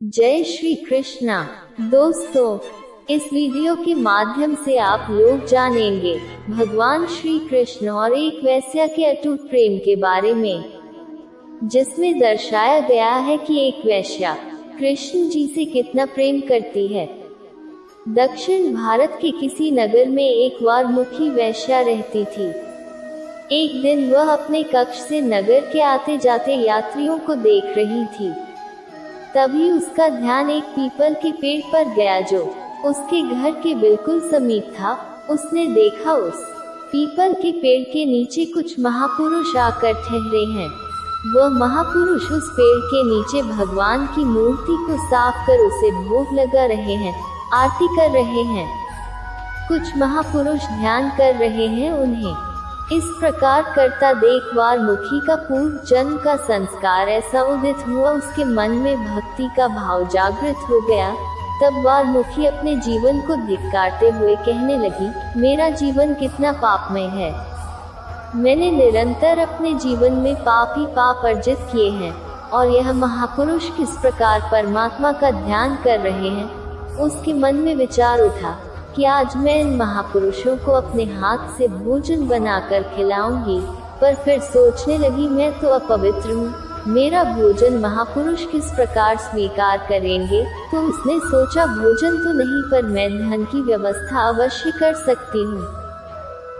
जय श्री कृष्णा। दोस्तों, इस वीडियो के माध्यम से आप लोग जानेंगे भगवान श्री कृष्ण और एक वेश्या के अटूट प्रेम के बारे में, जिसमें दर्शाया गया है कि एक वेश्या कृष्ण जी से कितना प्रेम करती है। दक्षिण भारत के किसी नगर में एक वारमुखी वेश्या रहती थी। एक दिन वह अपने कक्ष से नगर के आते जाते यात्रियों को देख रही थी। तभी उसका ध्यान एक पीपल के पेड़ पर गया जो उसके घर के बिल्कुल समीप था। उसने देखा उस पीपल के पेड़ के नीचे कुछ महापुरुष आकर ठहरे हैं। वह महापुरुष उस पेड़ के नीचे भगवान की मूर्ति को साफ कर उसे भोग लगा रहे हैं, आरती कर रहे हैं। कुछ महापुरुष ध्यान कर रहे हैं। उन्हें इस प्रकार करता देख वारमुखी का पूर्व जन्म का संस्कार ऐसा उदित हुआ, उसके मन में भक्ति का भाव जागृत हो गया। तब वारमुखी अपने जीवन को धिक्कारते हुए कहने लगी, मेरा जीवन कितना पापमय है। मैंने निरंतर अपने जीवन में पाप ही पाप अर्जित किए हैं, और यह महापुरुष किस प्रकार परमात्मा का ध्यान कर रहे हैं। उसके मन में विचार उठा कि आज मैं इन महापुरुषों को अपने हाथ से भोजन बनाकर खिलाऊंगी। पर फिर सोचने लगी, मैं तो अपवित्र हूँ, मेरा भोजन महापुरुष किस प्रकार स्वीकार करेंगे। तो उसने सोचा, भोजन तो नहीं पर मैं धन की व्यवस्था अवश्य कर सकती हूँ।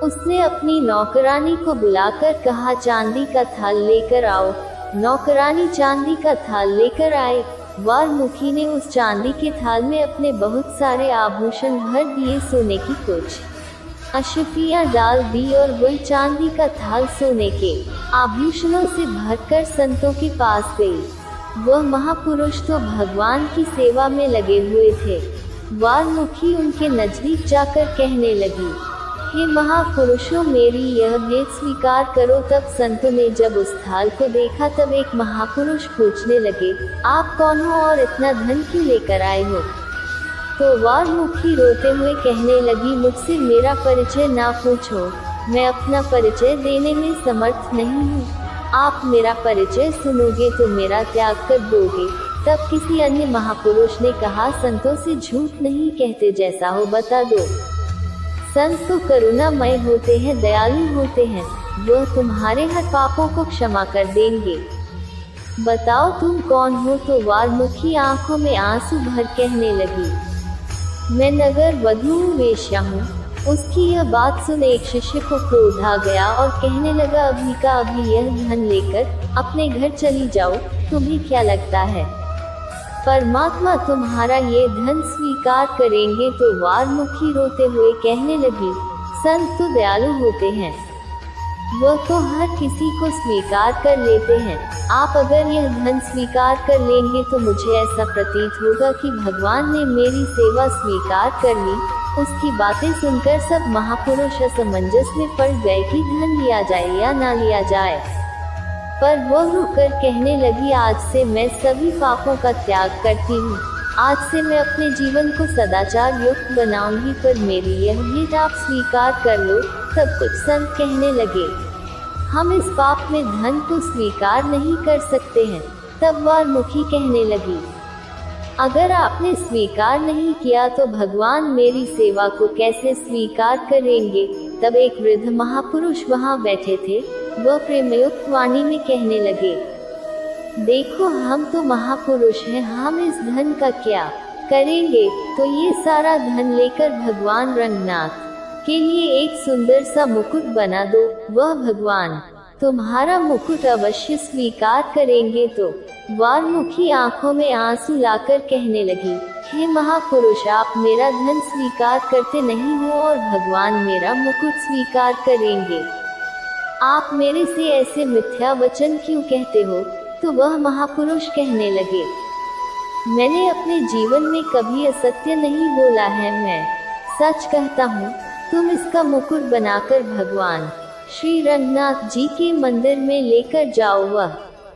उसने अपनी नौकरानी को बुलाकर कहा, चांदी का थाल लेकर आओ। नौकरानी चांदी का थाल लेकर आए। वारमुखी ने उस चांदी के थाल में अपने बहुत सारे आभूषण भर दिए, सोने की कुछ अशुकियाँ डाल दी, और वह चांदी का थाल सोने के आभूषणों से भरकर संतों के पास गई। वह महापुरुष तो भगवान की सेवा में लगे हुए थे। वारमुखी उनके नजदीक जाकर कहने लगी, हे महापुरुषों, मेरी यह भेंट स्वीकार करो। तब संतों ने जब उस थाल को देखा तब एक महापुरुष पूछने लगे, आप कौन हो और इतना धन क्यों लेकर आए हो। तो वारमुखी रोते हुए कहने लगी, मुझसे मेरा परिचय ना पूछो, मैं अपना परिचय देने में समर्थ नहीं हूँ। आप मेरा परिचय सुनोगे तो मेरा त्याग कर दोगे। तब किसी अन्य महापुरुष ने कहा, संतों से झूठ नहीं कहते, जैसा हो बता दो। संत तो करुणामय होते हैं, दयालु होते हैं, वह तुम्हारे हर पापों को क्षमा कर देंगे। बताओ तुम कौन हो। तो वारमुखी आंखों में आंसू भर कहने लगी, मैं नगर वधू वेश्या हूँ। उसकी यह बात सुन एक शिष्य को क्रोध आ गया और कहने लगा, अभी का अभी यह धन लेकर अपने घर चली जाओ। तुम्हें क्या लगता है परमात्मा तुम्हारा ये धन स्वीकार करेंगे। तो वारमुखी रोते हुए कहने लगी, संत तो दयालु होते हैं, वह तो हर किसी को स्वीकार कर लेते हैं। आप अगर यह धन स्वीकार कर लेंगे तो मुझे ऐसा प्रतीत होगा कि भगवान ने मेरी सेवा स्वीकार कर ली। उसकी बातें सुनकर सब महापुरुष असमंजस में पड़ गए कि धन लिया जाए या ना लिया जाए। पर वह रुककर कहने लगी, आज से मैं सभी पापों का त्याग करती हूँ। आज से मैं अपने जीवन को सदाचार युक्त बनाऊंगी, पर मेरी यह भेंट आप स्वीकार कर लो। तब कुछ संत कहने लगे, हम इस पाप में धन को स्वीकार नहीं कर सकते हैं। तब वारमुखी कहने लगी, अगर आपने स्वीकार नहीं किया तो भगवान मेरी सेवा को कैसे स्वीकार करेंगे। तब एक वृद्ध महापुरुष वहां बैठे थे। वह प्रेमयुक्त वाणी में कहने लगे, देखो हम तो महापुरुष हैं, हम इस धन का क्या करेंगे। तो ये सारा धन लेकर भगवान रंगनाथ के लिए एक सुंदर सा मुकुट बना दो, वह भगवान तुम्हारा मुकुट अवश्य स्वीकार करेंगे। तो वारमुखी आंखों में आंसू लाकर कहने लगी, हे महापुरुष, आप मेरा धन स्वीकार करते नहीं हो और भगवान मेरा मुकुट स्वीकार करेंगे। आप मेरे से ऐसे मिथ्या वचन क्यों कहते हो। तो वह महापुरुष कहने लगे, मैंने अपने जीवन में कभी असत्य नहीं बोला है, मैं सच कहता हूँ। तुम इसका मुकुट बनाकर भगवान श्री रंगनाथ जी के मंदिर में लेकर जाओ, वह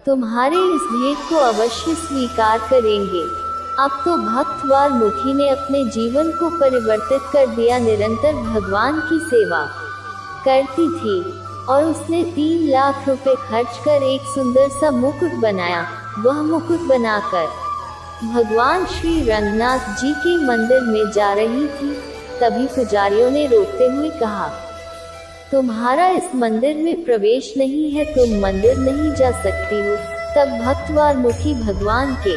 तुम्हारे इस भेंट को अवश्य स्वीकार करेंगे। अब तो भक्त वारमुखी ने अपने जीवन को परिवर्तित कर दिया, निरंतर भगवान की सेवा करती थी और उसने 3 लाख रुपए खर्च कर एक सुंदर सा मुकुट बनाया। वह मुकुट बनाकर भगवान श्री रंगनाथ जी के मंदिर में जा रही थी, तभी पुजारियों ने रोकते हुए कहा, तुम्हारा इस मंदिर में प्रवेश नहीं है, तुम मंदिर नहीं जा सकती हो। तब भक्तवार मुखी भगवान के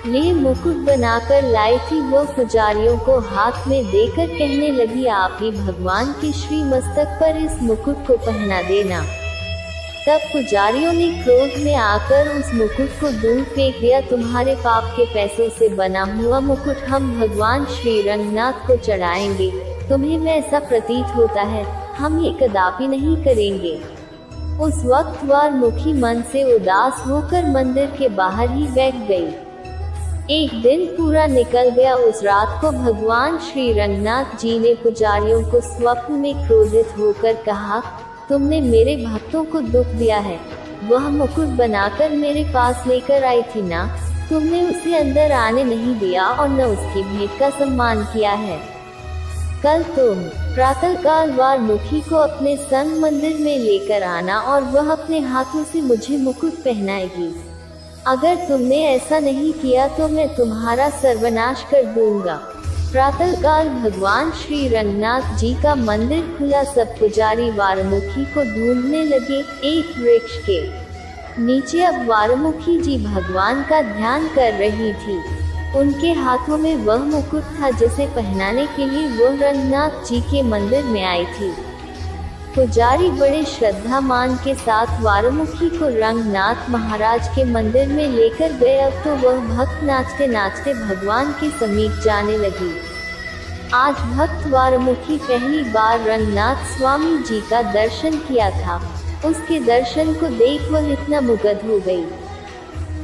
लिए मुकुट बनाकर लाई थी, वो पुजारियों को हाथ में देकर कहने लगी, आप ही भगवान के श्री मस्तक पर इस मुकुट को पहना देना। तब पुजारियों ने क्रोध में आकर उस मुकुट को दूर फेंक दिया, तुम्हारे पाप के पैसों से बना हुआ मुकुट हम भगवान श्री रंगनाथ को चढ़ाएंगे, तुम्हें वैसा प्रतीत होता है, हम ये कदापि नहीं करेंगे। उस वक्त वार मुखी मन से उदास होकर मंदिर के बाहर ही बैठ गई। एक दिन पूरा निकल गया। उस रात को भगवान श्री रंगनाथ जी ने पुजारियों को स्वप्न में क्रोधित होकर कहा, तुमने मेरे भक्तों को दुख दिया है, वह मुकुट बनाकर मेरे पास लेकर आई थी ना, तुमने उसे अंदर आने नहीं दिया और न उसकी भेंट का सम्मान किया है। कल तुम प्रातःकाल वार मुखी को अपने संग मंदिर में लेकर आना और वह अपने हाथों से मुझे मुकुट पहनाएगी। अगर तुमने ऐसा नहीं किया तो मैं तुम्हारा सर्वनाश कर दूंगा। प्रातःकाल भगवान श्री रंगनाथ जी का मंदिर खुला, सब पुजारी वारमुखी को ढूंढने लगे। एक वृक्ष के नीचे अब वारमुखी जी भगवान का ध्यान कर रही थी। उनके हाथों में वह मुकुट था जिसे पहनाने के लिए वह रंगनाथ जी के मंदिर में आई थी। पुजारी बड़े श्रद्धा मान के साथ वारमुखी को रंगनाथ महाराज के मंदिर में लेकर गए। अब तो वह भक्त नाचते नाचते भगवान के समीप जाने लगी। आज भक्त वारमुखी पहली बार रंगनाथ स्वामी जी का दर्शन किया था। उसके दर्शन को देख वह इतना मुग्ध हो गई,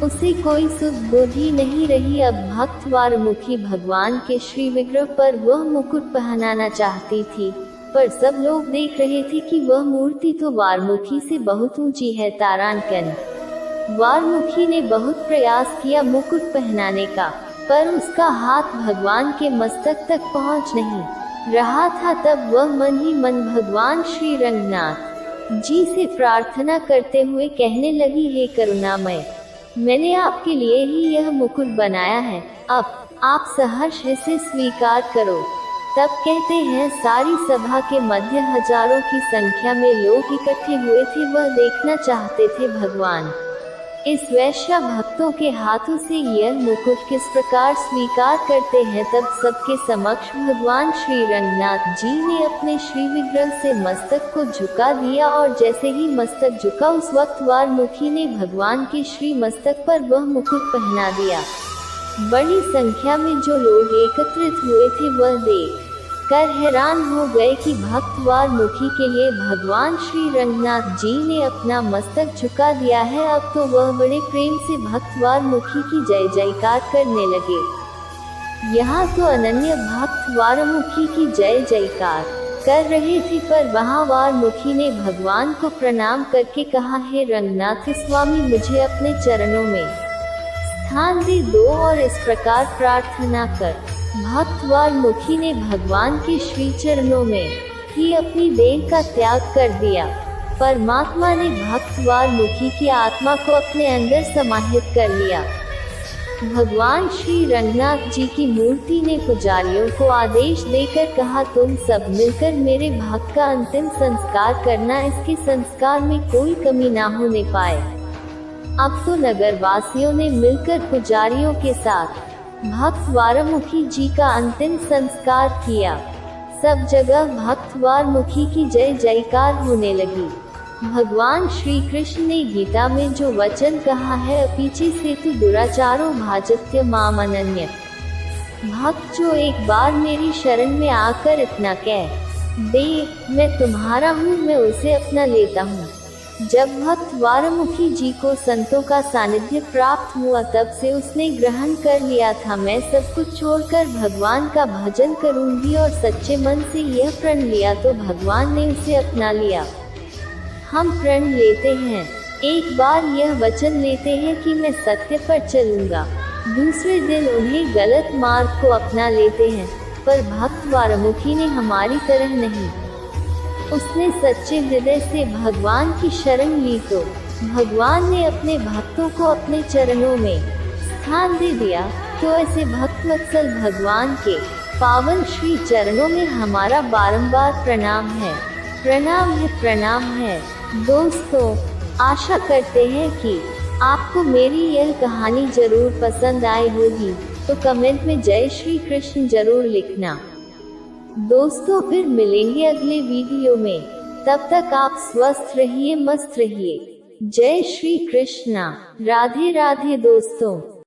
उसे कोई सुध बुद्धि नहीं रही। अब भक्त वारमुखी भगवान के श्री विग्रह पर वह मुकुट पहनाना चाहती थी, पर सब लोग देख रहे थे कि वह मूर्ति तो वारमुखी से बहुत ऊंची है। तारांकन वारमुखी ने बहुत प्रयास किया मुकुट पहनाने का, पर उसका हाथ भगवान के मस्तक तक पहुंच नहीं रहा था। तब वह मन ही मन भगवान श्री रंगनाथ जी से प्रार्थना करते हुए कहने लगी, हे करुणामय, मैंने आपके लिए ही यह मुकुट बनाया है, अब आप सहर्ष इसे स्वीकार करो। तब कहते हैं, सारी सभा के मध्य हजारों की संख्या में लोग इकट्ठे हुए थे। वह देखना चाहते थे भगवान इस वैश्या भक्तों के हाथों से यह मुकुट किस प्रकार स्वीकार करते हैं। तब सबके समक्ष भगवान श्री रंगनाथ जी ने अपने श्री विग्रह से मस्तक को झुका दिया, और जैसे ही मस्तक झुका उस वक्त वारमुखी ने भगवान के श्री मस्तक पर वह मुकुट पहना दिया। बड़ी संख्या में जो लोग एकत्रित हुए थे वह देख कर हैरान हो गए कि भक्त वारमुखी के लिए भगवान श्री रंगनाथ जी ने अपना मस्तक झुका दिया है। अब तो वह बड़े प्रेम से भक्त वारमुखी की जय जयकार करने लगे। यहाँ तो अनन्य भक्त वारमुखी की जय जयकार कर रहे थे, पर वहाँ वारमुखी ने भगवान को प्रणाम करके कहा, हे रंगनाथ स्वामी, मुझे अपने चरणों में स्थान दे दो। और इस प्रकार प्रार्थना कर भक्त वारमुखी ने भगवान के श्री चरणों में ही अपनी देह का त्याग कर दिया। परमात्मा ने भक्त वारमुखी की आत्मा को अपने अंदर समाहित कर लिया। भगवान श्री रंगनाथ जी की मूर्ति ने पुजारियों को आदेश देकर कहा, तुम सब मिलकर मेरे भक्त का अंतिम संस्कार करना, इसके संस्कार में कोई कमी ना होने पाए। अब तो नगर वासियों ने मिलकर पुजारियों के साथ भक्त वारमुखी जी का अंतिम संस्कार किया। सब जगह भक्त वारमुखी की जय जयकार होने लगी। भगवान श्री कृष्ण ने गीता में जो वचन कहा है, अपीची सेतु दुराचारो भाजत्य माम अनन्य। भक्त जो एक बार मेरी शरण में आकर इतना कह दे, मैं तुम्हारा हूँ, मैं उसे अपना लेता हूँ। जब भक्त वारमुखी जी को संतों का सानिध्य प्राप्त हुआ, तब से उसने ग्रहण कर लिया था, मैं सब कुछ छोड़कर भगवान का भजन करूंगी। और सच्चे मन से यह प्रण लिया तो भगवान ने उसे अपना लिया। हम प्रण लेते हैं, एक बार यह वचन लेते हैं कि मैं सत्य पर चलूंगा, दूसरे दिन उन्हें गलत मार्ग को अपना लेते हैं। पर भक्त वारमुखी ने हमारी तरह नहीं, उसने सच्चे हृदय से भगवान की शरण ली तो भगवान ने अपने भक्तों को अपने चरणों में स्थान दे दिया, तो ऐसे भक्तवत्सल भगवान के पावन श्री चरणों में हमारा बारंबार प्रणाम है, प्रणाम है, प्रणाम है। दोस्तों, आशा करते हैं कि आपको मेरी यह कहानी जरूर पसंद आई होगी, तो कमेंट में जय श्री कृष्ण जरूर लिखना। दोस्तों, फिर मिलेंगे अगले वीडियो में। तब तक आप स्वस्थ रहिए, मस्त रहिए। जय श्री कृष्णा। राधे राधे दोस्तों।